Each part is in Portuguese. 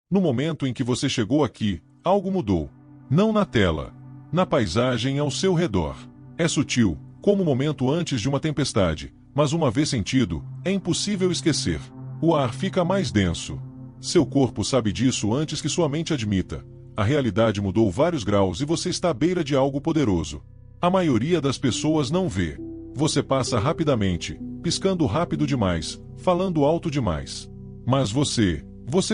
No momento em que você chegou aqui, algo mudou. Não na tela, na paisagem ao seu redor. É sutil, como o momento antes de uma tempestade, mas uma vez sentido, é impossível esquecer. O ar fica mais denso. Seu corpo sabe disso antes que sua mente admita. A realidade mudou vários graus e você está à beira de algo poderoso. A maioria das pessoas não vê. Você passa rapidamente, piscando rápido demais, falando alto demais. Mas você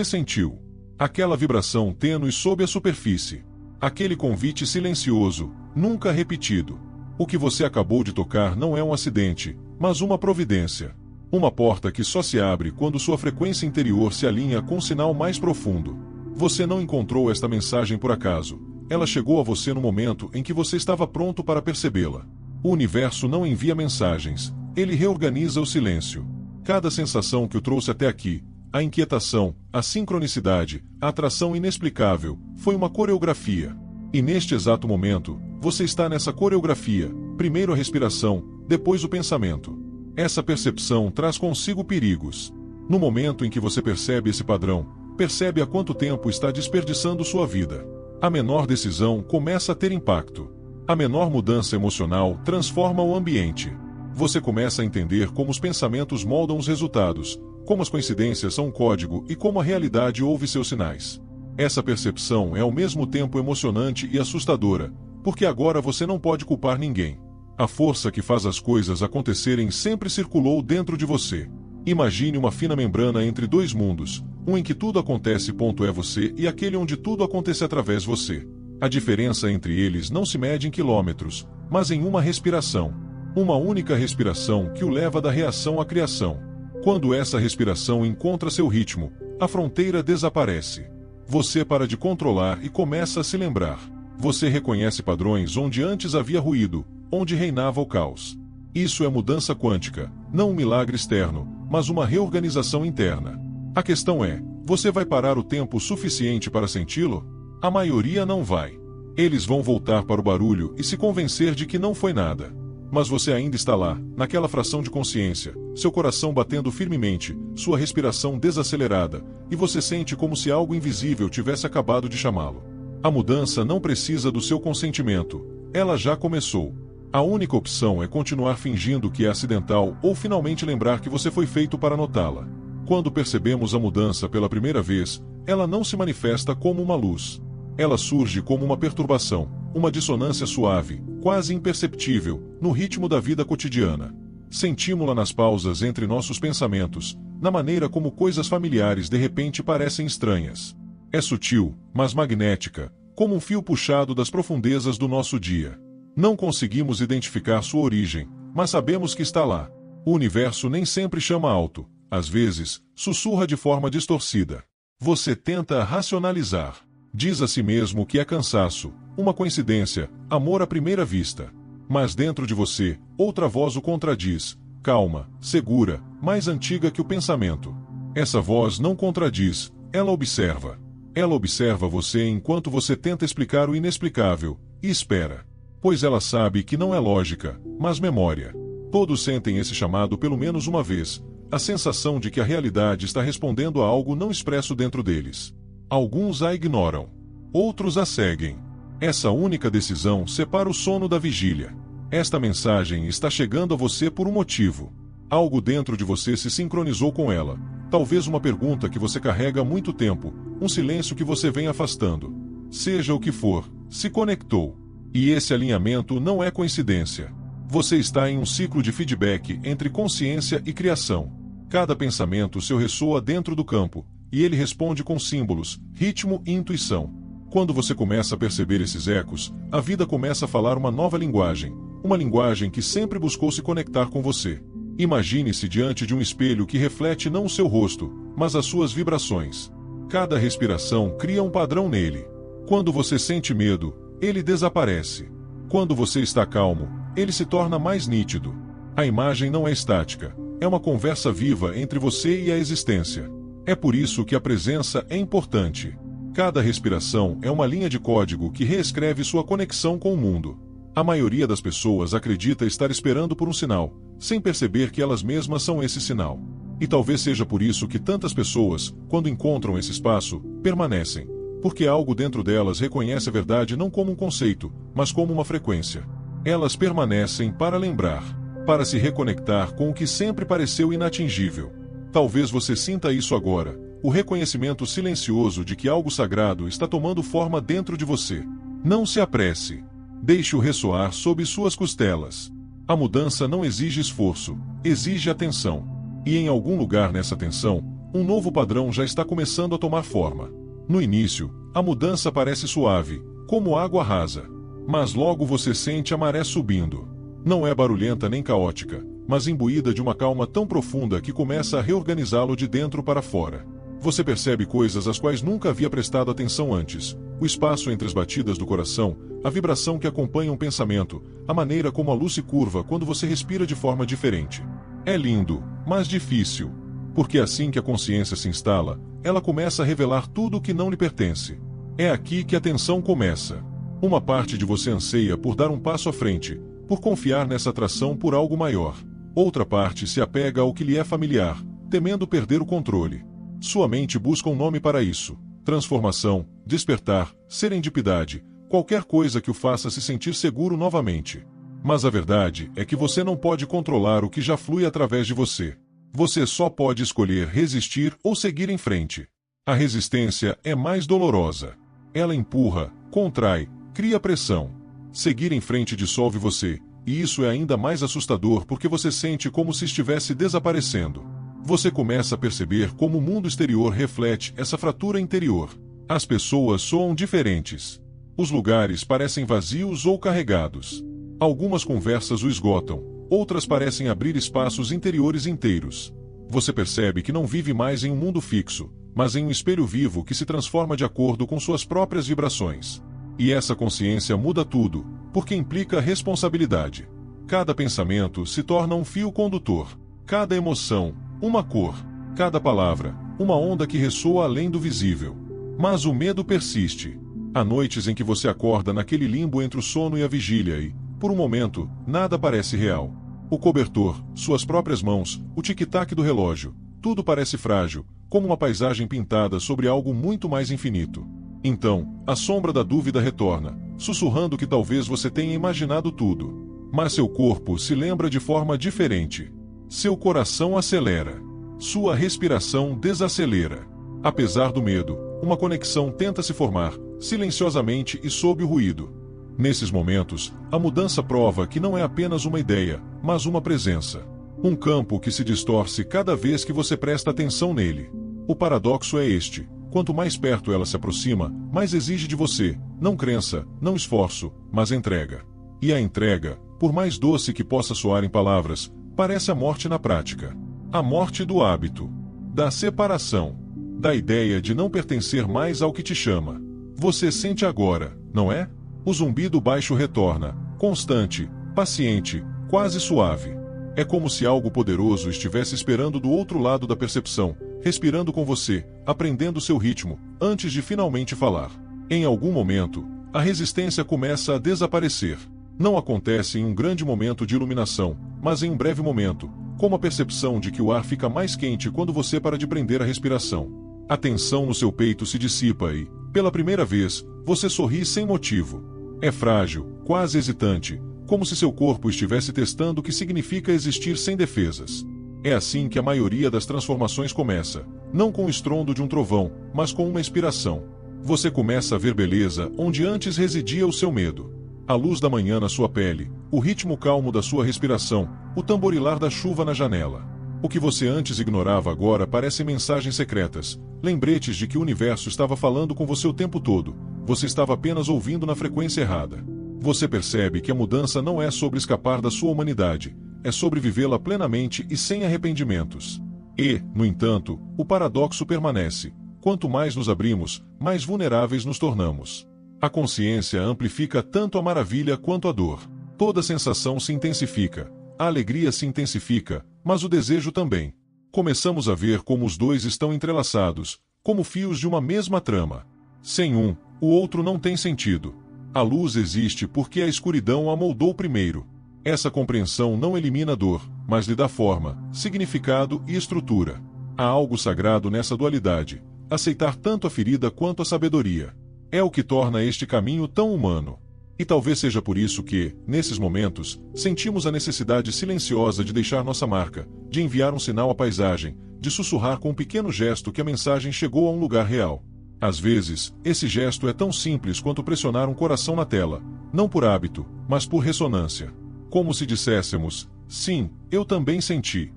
sentiu. Aquela vibração tênue sob a superfície. Aquele convite silencioso, nunca repetido. O que você acabou de tocar não é um acidente, mas uma providência. Uma porta que só se abre quando sua frequência interior se alinha com um sinal mais profundo. Você não encontrou esta mensagem por acaso. Ela chegou a você no momento em que você estava pronto para percebê-la. O universo não envia mensagens, ele reorganiza o silêncio. Cada sensação que o trouxe até aqui, a inquietação, a sincronicidade, a atração inexplicável, foi uma coreografia. E neste exato momento, você está nessa coreografia, primeiro a respiração, depois o pensamento. Essa percepção traz consigo perigos. No momento em que você percebe esse padrão, percebe há quanto tempo está desperdiçando sua vida. A menor decisão começa a ter impacto. A menor mudança emocional transforma o ambiente. Você começa a entender como os pensamentos moldam os resultados, como as coincidências são um código e como a realidade ouve seus sinais. Essa percepção é ao mesmo tempo emocionante e assustadora, porque agora você não pode culpar ninguém. A força que faz as coisas acontecerem sempre circulou dentro de você. Imagine uma fina membrana entre dois mundos, um em que tudo acontece. É você e aquele onde tudo acontece através de você. A diferença entre eles não se mede em quilômetros, mas em uma respiração. Uma única respiração que o leva da reação à criação. Quando essa respiração encontra seu ritmo, a fronteira desaparece. Você para de controlar e começa a se lembrar. Você reconhece padrões onde antes havia ruído, onde reinava o caos. Isso é mudança quântica, não um milagre externo, mas uma reorganização interna. A questão é, você vai parar o tempo suficiente para senti-lo? A maioria não vai. Eles vão voltar para o barulho e se convencer de que não foi nada. Mas você ainda está lá, naquela fração de consciência, seu coração batendo firmemente, sua respiração desacelerada, e você sente como se algo invisível tivesse acabado de chamá-lo. A mudança não precisa do seu consentimento, ela já começou. A única opção é continuar fingindo que é acidental ou finalmente lembrar que você foi feito para notá-la. Quando percebemos a mudança pela primeira vez, ela não se manifesta como uma luz. Ela surge como uma perturbação, uma dissonância suave, quase imperceptível, no ritmo da vida cotidiana. Sentimos-la nas pausas entre nossos pensamentos, na maneira como coisas familiares de repente parecem estranhas. É sutil, mas magnética, como um fio puxado das profundezas do nosso dia. Não conseguimos identificar sua origem, mas sabemos que está lá. O universo nem sempre chama alto, às vezes, sussurra de forma distorcida. Você tenta racionalizar. Diz a si mesmo que é cansaço, uma coincidência, amor à primeira vista. Mas dentro de você, outra voz o contradiz, calma, segura, mais antiga que o pensamento. Essa voz não contradiz, ela observa. Ela observa você enquanto você tenta explicar o inexplicável, e espera. Pois ela sabe que não é lógica, mas memória. Todos sentem esse chamado pelo menos uma vez, a sensação de que a realidade está respondendo a algo não expresso dentro deles. Alguns a ignoram. Outros a seguem. Essa única decisão separa o sono da vigília. Esta mensagem está chegando a você por um motivo. Algo dentro de você se sincronizou com ela. Talvez uma pergunta que você carrega há muito tempo, um silêncio que você vem afastando. Seja o que for, se conectou. E esse alinhamento não é coincidência. Você está em um ciclo de feedback entre consciência e criação. Cada pensamento seu ressoa dentro do campo, e ele responde com símbolos, ritmo e intuição. Quando você começa a perceber esses ecos, a vida começa a falar uma nova linguagem, uma linguagem que sempre buscou se conectar com você. Imagine-se diante de um espelho que reflete não o seu rosto, mas as suas vibrações. Cada respiração cria um padrão nele. Quando você sente medo, ele desaparece. Quando você está calmo, ele se torna mais nítido. A imagem não é estática, é uma conversa viva entre você e a existência. É por isso que a presença é importante. Cada respiração é uma linha de código que reescreve sua conexão com o mundo. A maioria das pessoas acredita estar esperando por um sinal, sem perceber que elas mesmas são esse sinal. E talvez seja por isso que tantas pessoas, quando encontram esse espaço, permanecem, porque algo dentro delas reconhece a verdade não como um conceito, mas como uma frequência. Elas permanecem para lembrar, para se reconectar com o que sempre pareceu inatingível. Talvez você sinta isso agora, o reconhecimento silencioso de que algo sagrado está tomando forma dentro de você. Não se apresse. Deixe-o ressoar sob suas costelas. A mudança não exige esforço, exige atenção. E em algum lugar nessa tensão, um novo padrão já está começando a tomar forma. No início, a mudança parece suave, como água rasa. Mas logo você sente a maré subindo. Não é barulhenta nem caótica, mas imbuída de uma calma tão profunda que começa a reorganizá-lo de dentro para fora. Você percebe coisas às quais nunca havia prestado atenção antes: o espaço entre as batidas do coração, a vibração que acompanha um pensamento, a maneira como a luz se curva quando você respira de forma diferente. É lindo, mas difícil. Porque assim que a consciência se instala, ela começa a revelar tudo o que não lhe pertence. É aqui que a tensão começa. Uma parte de você anseia por dar um passo à frente, por confiar nessa atração por algo maior. Outra parte se apega ao que lhe é familiar, temendo perder o controle. Sua mente busca um nome para isso: transformação, despertar, serendipidade, qualquer coisa que o faça se sentir seguro novamente. Mas a verdade é que você não pode controlar o que já flui através de você. Você só pode escolher resistir ou seguir em frente. A resistência é mais dolorosa. Ela empurra, contrai, cria pressão. Seguir em frente dissolve você, e isso é ainda mais assustador porque você sente como se estivesse desaparecendo. Você começa a perceber como o mundo exterior reflete essa fratura interior. As pessoas soam diferentes. Os lugares parecem vazios ou carregados. Algumas conversas o esgotam, outras parecem abrir espaços interiores inteiros. Você percebe que não vive mais em um mundo fixo, mas em um espelho vivo que se transforma de acordo com suas próprias vibrações. E essa consciência muda tudo, porque implica responsabilidade. Cada pensamento se torna um fio condutor. Cada emoção, uma cor. Cada palavra, uma onda que ressoa além do visível. Mas o medo persiste. Há noites em que você acorda naquele limbo entre o sono e a vigília e, por um momento, nada parece real. O cobertor, suas próprias mãos, o tic-tac do relógio, tudo parece frágil, como uma paisagem pintada sobre algo muito mais infinito. Então, a sombra da dúvida retorna, sussurrando que talvez você tenha imaginado tudo. Mas seu corpo se lembra de forma diferente. Seu coração acelera. Sua respiração desacelera. Apesar do medo, uma conexão tenta se formar, silenciosamente e sob o ruído. Nesses momentos, a mudança prova que não é apenas uma ideia, mas uma presença. Um campo que se distorce cada vez que você presta atenção nele. O paradoxo é este: quanto mais perto ela se aproxima, mais exige de você, não crença, não esforço, mas entrega. E a entrega, por mais doce que possa soar em palavras, parece a morte na prática. A morte do hábito, da separação, da ideia de não pertencer mais ao que te chama. Você sente agora, não é? O zumbido baixo retorna, constante, paciente, quase suave. É como se algo poderoso estivesse esperando do outro lado da percepção, respirando com você, aprendendo seu ritmo, antes de finalmente falar. Em algum momento, a resistência começa a desaparecer. Não acontece em um grande momento de iluminação, mas em um breve momento, como a percepção de que o ar fica mais quente quando você para de prender a respiração. A tensão no seu peito se dissipa e, pela primeira vez, você sorri sem motivo. É frágil, quase hesitante, como se seu corpo estivesse testando o que significa existir sem defesas. É assim que a maioria das transformações começa, não com o estrondo de um trovão, mas com uma inspiração. Você começa a ver beleza onde antes residia o seu medo. A luz da manhã na sua pele, o ritmo calmo da sua respiração, o tamborilar da chuva na janela. O que você antes ignorava agora parecem mensagens secretas, lembretes de que o universo estava falando com você o tempo todo. Você estava apenas ouvindo na frequência errada. Você percebe que a mudança não é sobre escapar da sua humanidade, é sobre vivê-la plenamente e sem arrependimentos. E, no entanto, o paradoxo permanece: quanto mais nos abrimos, mais vulneráveis nos tornamos. A consciência amplifica tanto a maravilha quanto a dor. Toda sensação se intensifica, a alegria se intensifica, mas o desejo também. Começamos a ver como os dois estão entrelaçados, como fios de uma mesma trama. Sem um, o outro não tem sentido. A luz existe porque a escuridão a moldou primeiro. Essa compreensão não elimina a dor, mas lhe dá forma, significado e estrutura. Há algo sagrado nessa dualidade, aceitar tanto a ferida quanto a sabedoria. É o que torna este caminho tão humano. E talvez seja por isso que, nesses momentos, sentimos a necessidade silenciosa de deixar nossa marca, de enviar um sinal à paisagem, de sussurrar com um pequeno gesto que a mensagem chegou a um lugar real. Às vezes, esse gesto é tão simples quanto pressionar um coração na tela, não por hábito, mas por ressonância. Como se disséssemos, sim, eu também senti.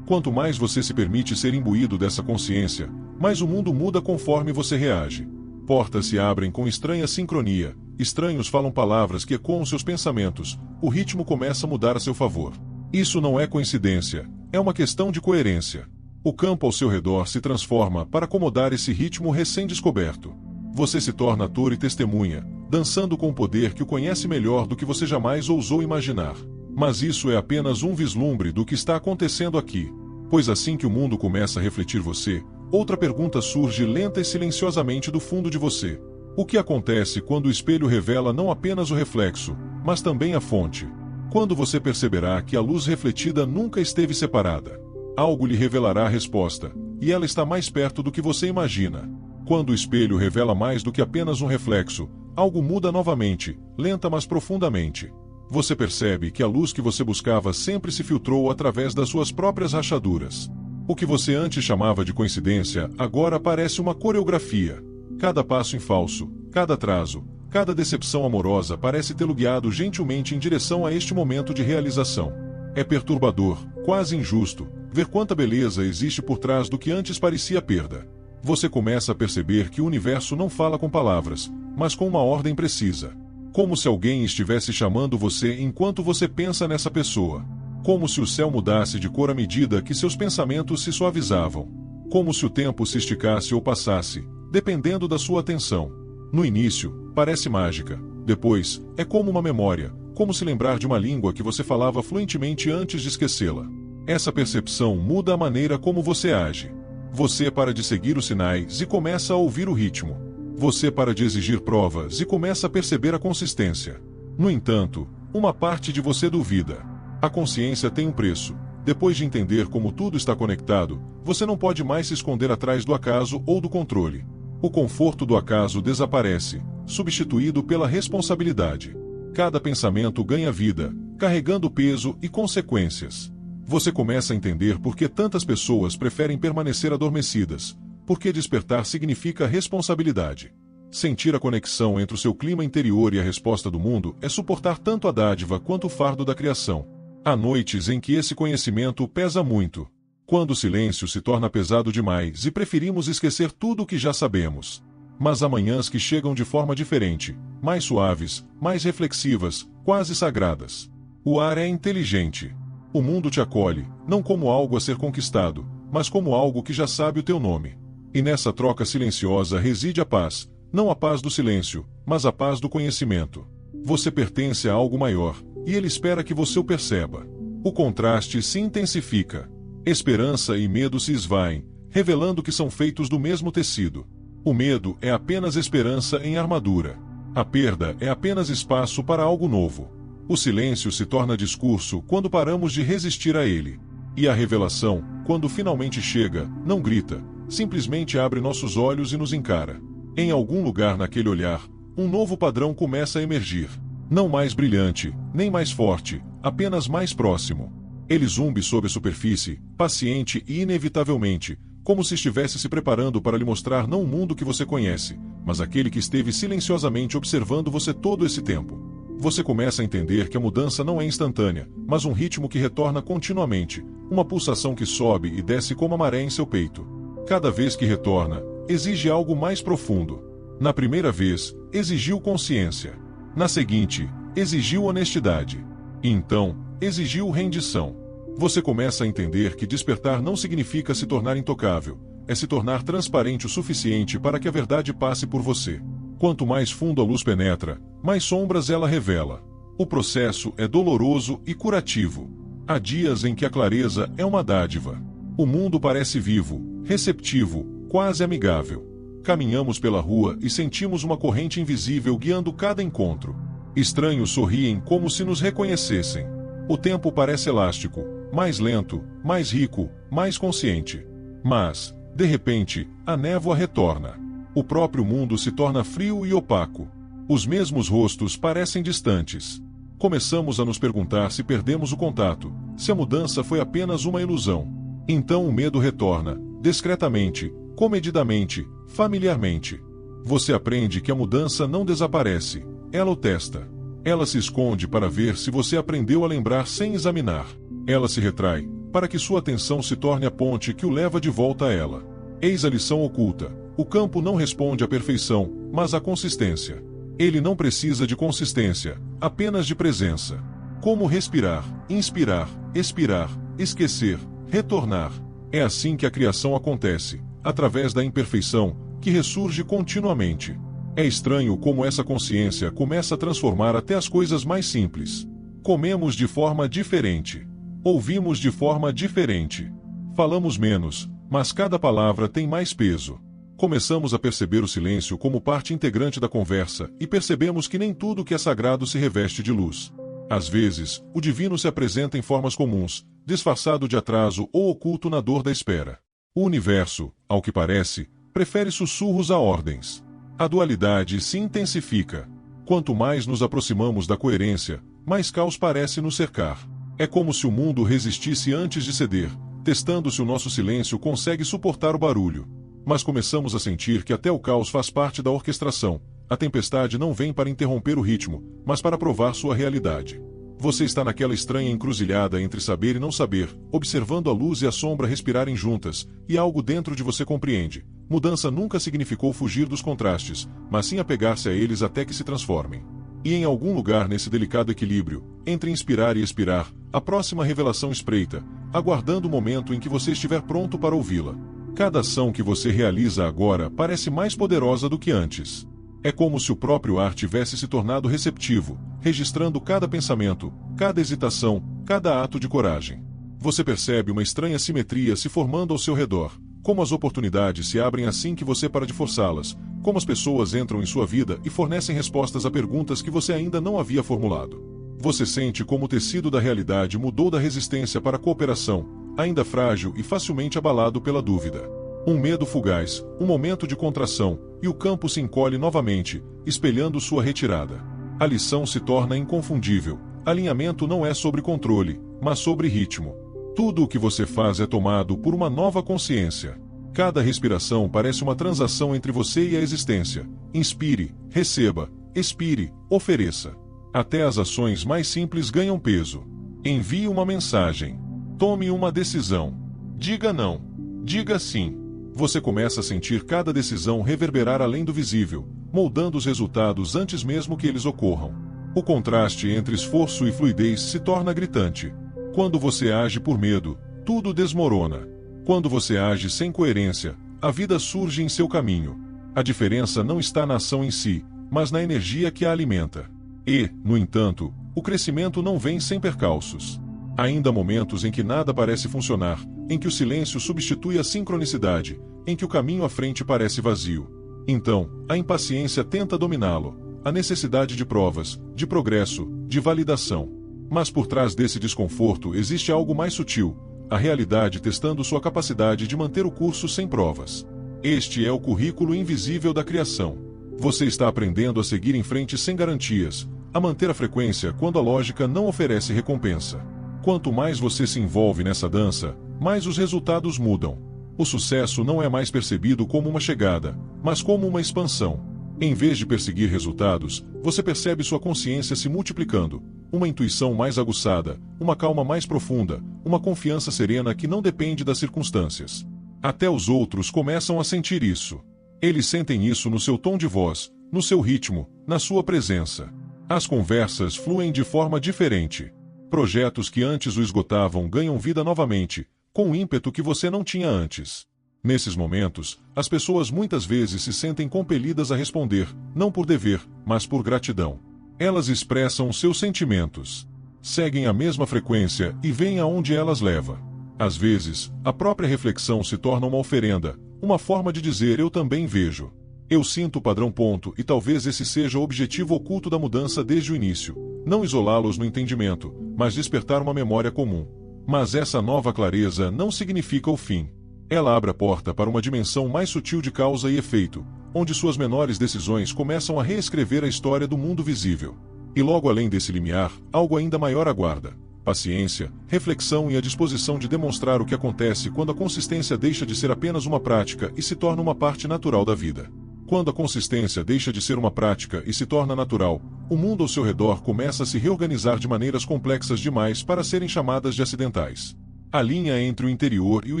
Quanto mais você se permite ser imbuído dessa consciência, mais o mundo muda conforme você reage. Portas se abrem com estranha sincronia, estranhos falam palavras que ecoam seus pensamentos, o ritmo começa a mudar a seu favor. Isso não é coincidência, é uma questão de coerência. O campo ao seu redor se transforma para acomodar esse ritmo recém-descoberto. Você se torna ator e testemunha, dançando com o poder que o conhece melhor do que você jamais ousou imaginar. Mas isso é apenas um vislumbre do que está acontecendo aqui. Pois assim que o mundo começa a refletir você, outra pergunta surge lenta e silenciosamente do fundo de você. O que acontece quando o espelho revela não apenas o reflexo, mas também a fonte? Quando você perceberá que a luz refletida nunca esteve separada? Algo lhe revelará a resposta, e ela está mais perto do que você imagina. Quando o espelho revela mais do que apenas um reflexo, algo muda novamente, lenta mas profundamente. Você percebe que a luz que você buscava sempre se filtrou através das suas próprias rachaduras. O que você antes chamava de coincidência, agora parece uma coreografia. Cada passo em falso, cada atraso, cada decepção amorosa parece tê-lo guiado gentilmente em direção a este momento de realização. É perturbador, quase injusto, ver quanta beleza existe por trás do que antes parecia perda. Você começa a perceber que o universo não fala com palavras, mas com uma ordem precisa. Como se alguém estivesse chamando você enquanto você pensa nessa pessoa. Como se o céu mudasse de cor à medida que seus pensamentos se suavizavam. Como se o tempo se esticasse ou passasse, dependendo da sua atenção. No início, parece mágica. Depois, é como uma memória, como se lembrar de uma língua que você falava fluentemente antes de esquecê-la. Essa percepção muda a maneira como você age. Você para de seguir os sinais e começa a ouvir o ritmo. Você para de exigir provas e começa a perceber a consistência. No entanto, uma parte de você duvida. A consciência tem um preço. Depois de entender como tudo está conectado, você não pode mais se esconder atrás do acaso ou do controle. O conforto do acaso desaparece, substituído pela responsabilidade. Cada pensamento ganha vida, carregando peso e consequências. Você começa a entender por que tantas pessoas preferem permanecer adormecidas, porque despertar significa responsabilidade. Sentir a conexão entre o seu clima interior e a resposta do mundo é suportar tanto a dádiva quanto o fardo da criação. Há noites em que esse conhecimento pesa muito. Quando o silêncio se torna pesado demais e preferimos esquecer tudo o que já sabemos. Mas há manhãs que chegam de forma diferente, mais suaves, mais reflexivas, quase sagradas. O ar é inteligente. O mundo te acolhe, não como algo a ser conquistado, mas como algo que já sabe o teu nome. E nessa troca silenciosa reside a paz, não a paz do silêncio, mas a paz do conhecimento. Você pertence a algo maior, e ele espera que você o perceba. O contraste se intensifica. Esperança e medo se esvaem, revelando que são feitos do mesmo tecido. O medo é apenas esperança em armadura. A perda é apenas espaço para algo novo. O silêncio se torna discurso quando paramos de resistir a ele. E a revelação, quando finalmente chega, não grita, simplesmente abre nossos olhos e nos encara. Em algum lugar naquele olhar, um novo padrão começa a emergir. Não mais brilhante, nem mais forte, apenas mais próximo. Ele zumbe sob a superfície, paciente e inevitavelmente, como se estivesse se preparando para lhe mostrar não o mundo que você conhece, mas aquele que esteve silenciosamente observando você todo esse tempo. Você começa a entender que a mudança não é instantânea, mas um ritmo que retorna continuamente, uma pulsação que sobe e desce como a maré em seu peito. Cada vez que retorna, exige algo mais profundo. Na primeira vez, exigiu consciência. Na seguinte, exigiu honestidade. E então, exigiu rendição. Você começa a entender que despertar não significa se tornar intocável, é se tornar transparente o suficiente para que a verdade passe por você. Quanto mais fundo a luz penetra, mais sombras ela revela. O processo é doloroso e curativo. Há dias em que a clareza é uma dádiva. O mundo parece vivo, receptivo, quase amigável. Caminhamos pela rua e sentimos uma corrente invisível guiando cada encontro. Estranhos sorriem como se nos reconhecessem. O tempo parece elástico, mais lento, mais rico, mais consciente. Mas, de repente, a névoa retorna. O próprio mundo se torna frio e opaco. Os mesmos rostos parecem distantes. Começamos a nos perguntar se perdemos o contato, se a mudança foi apenas uma ilusão. Então o medo retorna, discretamente, comedidamente, familiarmente. Você aprende que a mudança não desaparece, ela o testa. Ela se esconde para ver se você aprendeu a lembrar sem examinar. Ela se retrai, para que sua atenção se torne a ponte que o leva de volta a ela. Eis a lição oculta. O campo não responde à perfeição, mas à consistência. Ele não precisa de consistência, apenas de presença. Como respirar, inspirar, expirar, esquecer, retornar. É assim que a criação acontece, através da imperfeição, que ressurge continuamente. É estranho como essa consciência começa a transformar até as coisas mais simples. Comemos de forma diferente. Ouvimos de forma diferente. Falamos menos, mas cada palavra tem mais peso. Começamos a perceber o silêncio como parte integrante da conversa e percebemos que nem tudo que é sagrado se reveste de luz. Às vezes, o divino se apresenta em formas comuns, disfarçado de atraso ou oculto na dor da espera. O universo, ao que parece, prefere sussurros a ordens. A dualidade se intensifica. Quanto mais nos aproximamos da coerência, mais caos parece nos cercar. É como se o mundo resistisse antes de ceder, testando se o nosso silêncio consegue suportar o barulho. Mas começamos a sentir que até o caos faz parte da orquestração. A tempestade não vem para interromper o ritmo, mas para provar sua realidade. Você está naquela estranha encruzilhada entre saber e não saber, observando a luz e a sombra respirarem juntas, e algo dentro de você compreende. Mudança nunca significou fugir dos contrastes, mas sim apegar-se a eles até que se transformem. E em algum lugar nesse delicado equilíbrio, entre inspirar e expirar, a próxima revelação espreita, aguardando o momento em que você estiver pronto para ouvi-la. Cada ação que você realiza agora parece mais poderosa do que antes. É como se o próprio ar tivesse se tornado receptivo, registrando cada pensamento, cada hesitação, cada ato de coragem. Você percebe uma estranha simetria se formando ao seu redor, como as oportunidades se abrem assim que você para de forçá-las, como as pessoas entram em sua vida e fornecem respostas a perguntas que você ainda não havia formulado. Você sente como o tecido da realidade mudou da resistência para a cooperação, ainda frágil e facilmente abalado pela dúvida. Um medo fugaz, um momento de contração, e o campo se encolhe novamente, espelhando sua retirada. A lição se torna inconfundível. Alinhamento não é sobre controle, mas sobre ritmo. Tudo o que você faz é tomado por uma nova consciência. Cada respiração parece uma transação entre você e a existência. Inspire, receba, expire, ofereça. Até as ações mais simples ganham peso. Envie uma mensagem. Tome uma decisão. Diga não. Diga sim. Você começa a sentir cada decisão reverberar além do visível, moldando os resultados antes mesmo que eles ocorram. O contraste entre esforço e fluidez se torna gritante. Quando você age por medo, tudo desmorona. Quando você age sem coerência, a vida surge em seu caminho. A diferença não está na ação em si, mas na energia que a alimenta. E, no entanto, o crescimento não vem sem percalços. Ainda há momentos em que nada parece funcionar, em que o silêncio substitui a sincronicidade, em que o caminho à frente parece vazio. Então, a impaciência tenta dominá-lo, a necessidade de provas, de progresso, de validação. Mas por trás desse desconforto existe algo mais sutil, a realidade testando sua capacidade de manter o curso sem provas. Este é o currículo invisível da criação. Você está aprendendo a seguir em frente sem garantias, a manter a frequência quando a lógica não oferece recompensa. Quanto mais você se envolve nessa dança, mais os resultados mudam. O sucesso não é mais percebido como uma chegada, mas como uma expansão. Em vez de perseguir resultados, você percebe sua consciência se multiplicando, uma intuição mais aguçada, uma calma mais profunda, uma confiança serena que não depende das circunstâncias. Até os outros começam a sentir isso. Eles sentem isso no seu tom de voz, no seu ritmo, na sua presença. As conversas fluem de forma diferente. Projetos que antes o esgotavam ganham vida novamente, com um ímpeto que você não tinha antes. Nesses momentos, as pessoas muitas vezes se sentem compelidas a responder, não por dever, mas por gratidão. Elas expressam seus sentimentos. Seguem a mesma frequência e veem aonde elas leva. Às vezes, a própria reflexão se torna uma oferenda, uma forma de dizer eu também vejo. Eu sinto o padrão ponto e talvez esse seja o objetivo oculto da mudança desde o início. Não isolá-los no entendimento, mas despertar uma memória comum. Mas essa nova clareza não significa o fim. Ela abre a porta para uma dimensão mais sutil de causa e efeito, onde suas menores decisões começam a reescrever a história do mundo visível. E logo além desse limiar, algo ainda maior aguarda: paciência, reflexão e a disposição de demonstrar o que acontece quando a consistência deixa de ser apenas uma prática e se torna uma parte natural da vida. Quando a consistência deixa de ser uma prática e se torna natural, o mundo ao seu redor começa a se reorganizar de maneiras complexas demais para serem chamadas de acidentais. A linha entre o interior e o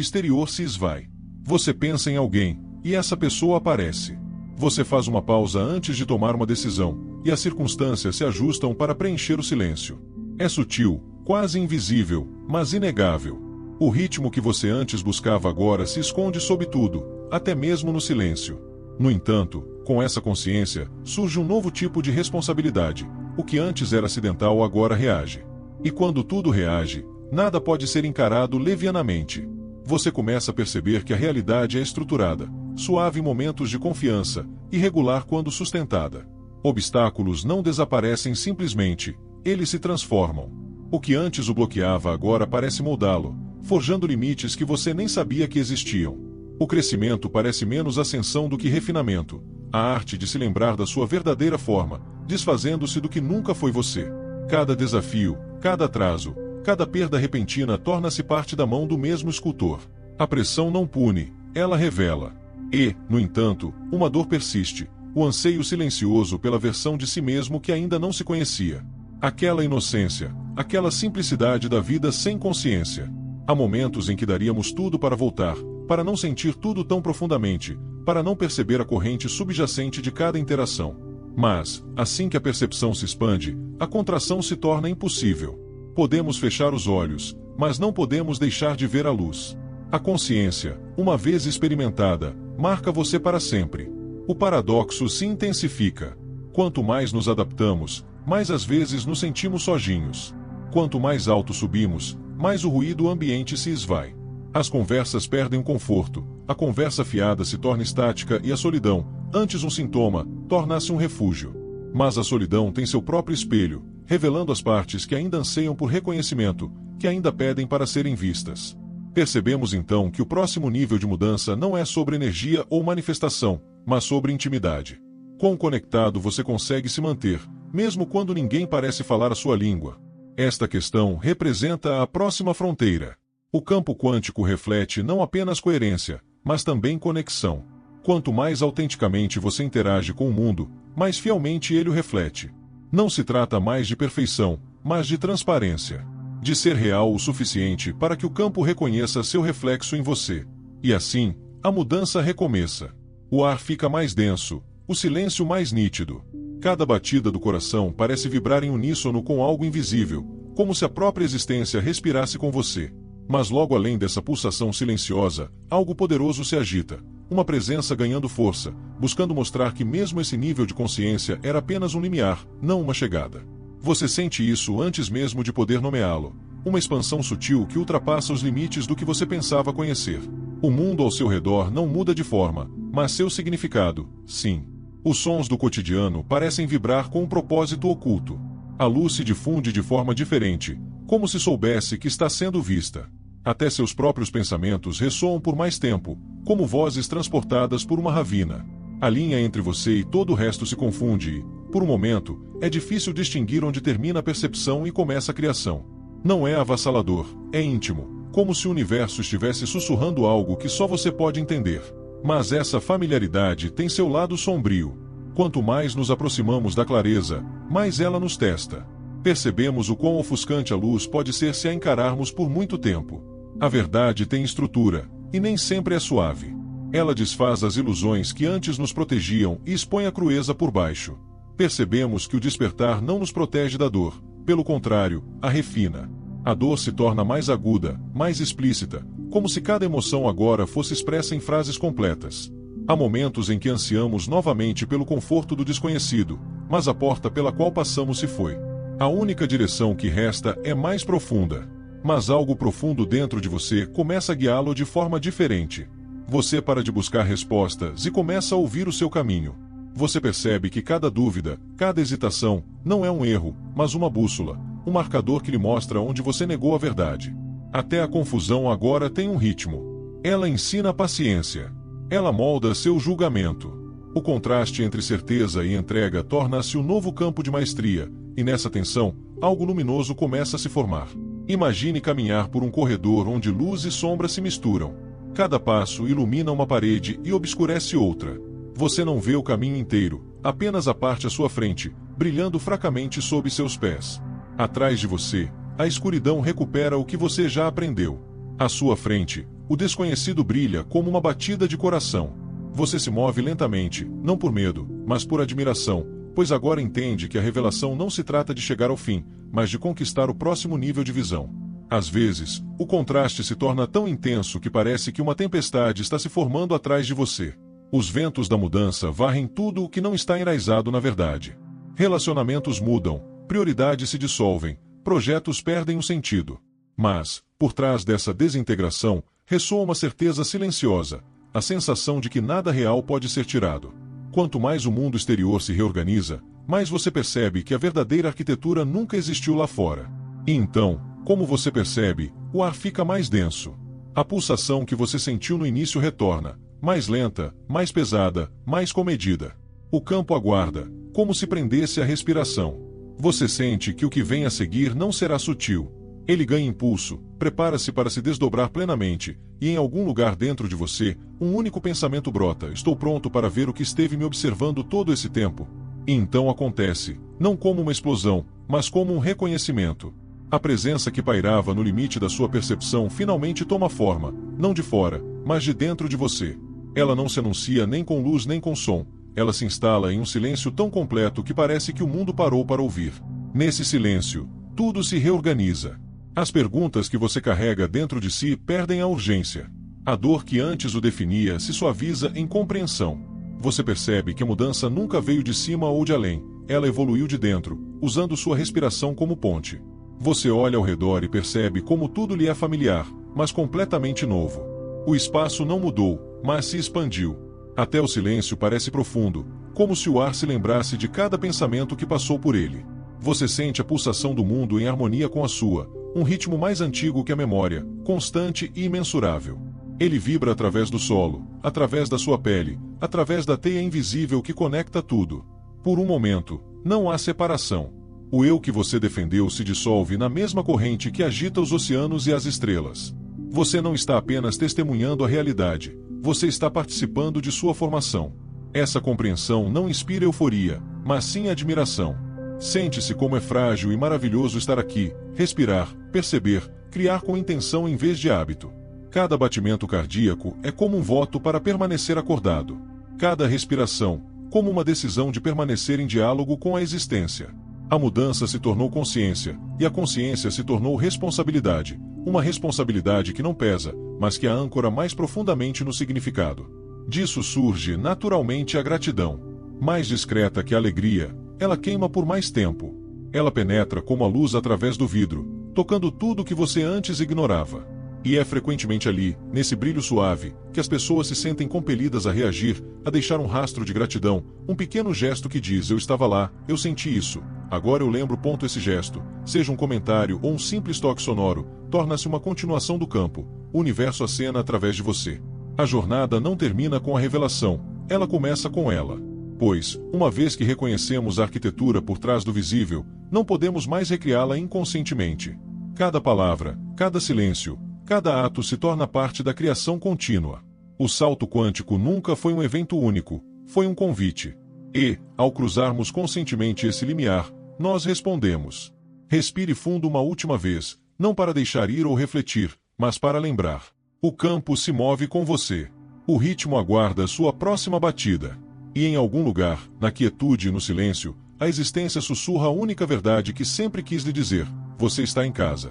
exterior se esvai. Você pensa em alguém, e essa pessoa aparece. Você faz uma pausa antes de tomar uma decisão, e as circunstâncias se ajustam para preencher o silêncio. É sutil, quase invisível, mas inegável. O ritmo que você antes buscava agora se esconde sob tudo, até mesmo no silêncio. No entanto, com essa consciência, surge um novo tipo de responsabilidade. O que antes era acidental agora reage. E quando tudo reage, nada pode ser encarado levianamente. Você começa a perceber que a realidade é estruturada, suave em momentos de confiança, irregular quando sustentada. Obstáculos não desaparecem simplesmente, eles se transformam. O que antes o bloqueava agora parece moldá-lo, forjando limites que você nem sabia que existiam. O crescimento parece menos ascensão do que refinamento, a arte de se lembrar da sua verdadeira forma, desfazendo-se do que nunca foi você. Cada desafio, cada atraso, cada perda repentina torna-se parte da mão do mesmo escultor. A pressão não pune, ela revela. E, no entanto, uma dor persiste, o anseio silencioso pela versão de si mesmo que ainda não se conhecia. Aquela inocência, aquela simplicidade da vida sem consciência. Há momentos em que daríamos tudo para voltar, para não sentir tudo tão profundamente, para não perceber a corrente subjacente de cada interação. Mas, assim que a percepção se expande, a contração se torna impossível. Podemos fechar os olhos, mas não podemos deixar de ver a luz. A consciência, uma vez experimentada, marca você para sempre. O paradoxo se intensifica. Quanto mais nos adaptamos, mais às vezes nos sentimos sozinhos. Quanto mais alto subimos, mais o ruído ambiente se esvai. As conversas perdem o conforto, a conversa fiada se torna estática e a solidão, antes um sintoma, torna-se um refúgio. Mas a solidão tem seu próprio espelho, revelando as partes que ainda anseiam por reconhecimento, que ainda pedem para serem vistas. Percebemos então que o próximo nível de mudança não é sobre energia ou manifestação, mas sobre intimidade. Quão conectado você consegue se manter, mesmo quando ninguém parece falar a sua língua? Esta questão representa a próxima fronteira. O campo quântico reflete não apenas coerência, mas também conexão. Quanto mais autenticamente você interage com o mundo, mais fielmente ele o reflete. Não se trata mais de perfeição, mas de transparência. De ser real o suficiente para que o campo reconheça seu reflexo em você. E assim, a mudança recomeça. O ar fica mais denso, o silêncio mais nítido. Cada batida do coração parece vibrar em uníssono com algo invisível, como se a própria existência respirasse com você. Mas logo além dessa pulsação silenciosa, algo poderoso se agita, uma presença ganhando força, buscando mostrar que mesmo esse nível de consciência era apenas um limiar, não uma chegada. Você sente isso antes mesmo de poder nomeá-lo, uma expansão sutil que ultrapassa os limites do que você pensava conhecer. O mundo ao seu redor não muda de forma, mas seu significado, sim. Os sons do cotidiano parecem vibrar com um propósito oculto. A luz se difunde de forma diferente, como se soubesse que está sendo vista. Até seus próprios pensamentos ressoam por mais tempo, como vozes transportadas por uma ravina. A linha entre você e todo o resto se confunde e, por um momento, é difícil distinguir onde termina a percepção e começa a criação. Não é avassalador, é íntimo, como se o universo estivesse sussurrando algo que só você pode entender. Mas essa familiaridade tem seu lado sombrio. Quanto mais nos aproximamos da clareza, mais ela nos testa. Percebemos o quão ofuscante a luz pode ser se a encararmos por muito tempo. A verdade tem estrutura, e nem sempre é suave. Ela desfaz as ilusões que antes nos protegiam e expõe a crueza por baixo. Percebemos que o despertar não nos protege da dor, pelo contrário, a refina. A dor se torna mais aguda, mais explícita, como se cada emoção agora fosse expressa em frases completas. Há momentos em que ansiamos novamente pelo conforto do desconhecido, mas a porta pela qual passamos se foi. A única direção que resta é mais profunda. Mas algo profundo dentro de você começa a guiá-lo de forma diferente. Você para de buscar respostas e começa a ouvir o seu caminho. Você percebe que cada dúvida, cada hesitação, não é um erro, mas uma bússola, um marcador que lhe mostra onde você negou a verdade. Até a confusão agora tem um ritmo. Ela ensina a paciência. Ela molda seu julgamento. O contraste entre certeza e entrega torna-se um novo campo de maestria, e nessa tensão, algo luminoso começa a se formar. Imagine caminhar por um corredor onde luz e sombra se misturam. Cada passo ilumina uma parede e obscurece outra. Você não vê o caminho inteiro, apenas a parte à sua frente, brilhando fracamente sob seus pés. Atrás de você, a escuridão recupera o que você já aprendeu. À sua frente, o desconhecido brilha como uma batida de coração. Você se move lentamente, não por medo, mas por admiração, pois agora entende que a revelação não se trata de chegar ao fim, mas de conquistar o próximo nível de visão. Às vezes, o contraste se torna tão intenso que parece que uma tempestade está se formando atrás de você. Os ventos da mudança varrem tudo o que não está enraizado na verdade. Relacionamentos mudam, prioridades se dissolvem, projetos perdem o sentido. Mas, por trás dessa desintegração, ressoa uma certeza silenciosa, a sensação de que nada real pode ser tirado. Quanto mais o mundo exterior se reorganiza, mais você percebe que a verdadeira arquitetura nunca existiu lá fora. E então, como você percebe, o ar fica mais denso. A pulsação que você sentiu no início retorna, mais lenta, mais pesada, mais comedida. O campo aguarda, como se prendesse a respiração. Você sente que o que vem a seguir não será sutil. Ele ganha impulso, prepara-se para se desdobrar plenamente, e em algum lugar dentro de você, um único pensamento brota: estou pronto para ver o que esteve me observando todo esse tempo. E então acontece, não como uma explosão, mas como um reconhecimento. A presença que pairava no limite da sua percepção finalmente toma forma, não de fora, mas de dentro de você. Ela não se anuncia nem com luz nem com som, ela se instala em um silêncio tão completo que parece que o mundo parou para ouvir. Nesse silêncio, tudo se reorganiza. As perguntas que você carrega dentro de si perdem a urgência. A dor que antes o definia se suaviza em compreensão. Você percebe que a mudança nunca veio de cima ou de além, ela evoluiu de dentro, usando sua respiração como ponte. Você olha ao redor e percebe como tudo lhe é familiar, mas completamente novo. O espaço não mudou, mas se expandiu. Até o silêncio parece profundo, como se o ar se lembrasse de cada pensamento que passou por ele. Você sente a pulsação do mundo em harmonia com a sua, um ritmo mais antigo que a memória, constante e imensurável. Ele vibra através do solo, através da sua pele, através da teia invisível que conecta tudo. Por um momento, não há separação. O eu que você defendeu se dissolve na mesma corrente que agita os oceanos e as estrelas. Você não está apenas testemunhando a realidade, você está participando de sua formação. Essa compreensão não inspira euforia, mas sim admiração. Sente-se como é frágil e maravilhoso estar aqui, respirar, perceber, criar com intenção em vez de hábito. Cada batimento cardíaco é como um voto para permanecer acordado. Cada respiração, como uma decisão de permanecer em diálogo com a existência. A mudança se tornou consciência, e a consciência se tornou responsabilidade, uma responsabilidade que não pesa, mas que a âncora mais profundamente no significado. Disso surge naturalmente a gratidão. Mais discreta que a alegria, ela queima por mais tempo. Ela penetra como a luz através do vidro, tocando tudo o que você antes ignorava. E é frequentemente ali, nesse brilho suave, que as pessoas se sentem compelidas a reagir, a deixar um rastro de gratidão, um pequeno gesto que diz: eu estava lá, eu senti isso, agora eu lembro. Esse gesto, seja um comentário ou um simples toque sonoro, torna-se uma continuação do campo, o universo acena através de você. A jornada não termina com a revelação, ela começa com ela. Pois, uma vez que reconhecemos a arquitetura por trás do visível, não podemos mais recriá-la inconscientemente. Cada palavra, cada silêncio, cada ato se torna parte da criação contínua. O salto quântico nunca foi um evento único, foi um convite. E, ao cruzarmos conscientemente esse limiar, nós respondemos. Respire fundo uma última vez, não para deixar ir ou refletir, mas para lembrar. O campo se move com você. O ritmo aguarda sua próxima batida. E em algum lugar, na quietude e no silêncio, a existência sussurra a única verdade que sempre quis lhe dizer: você está em casa.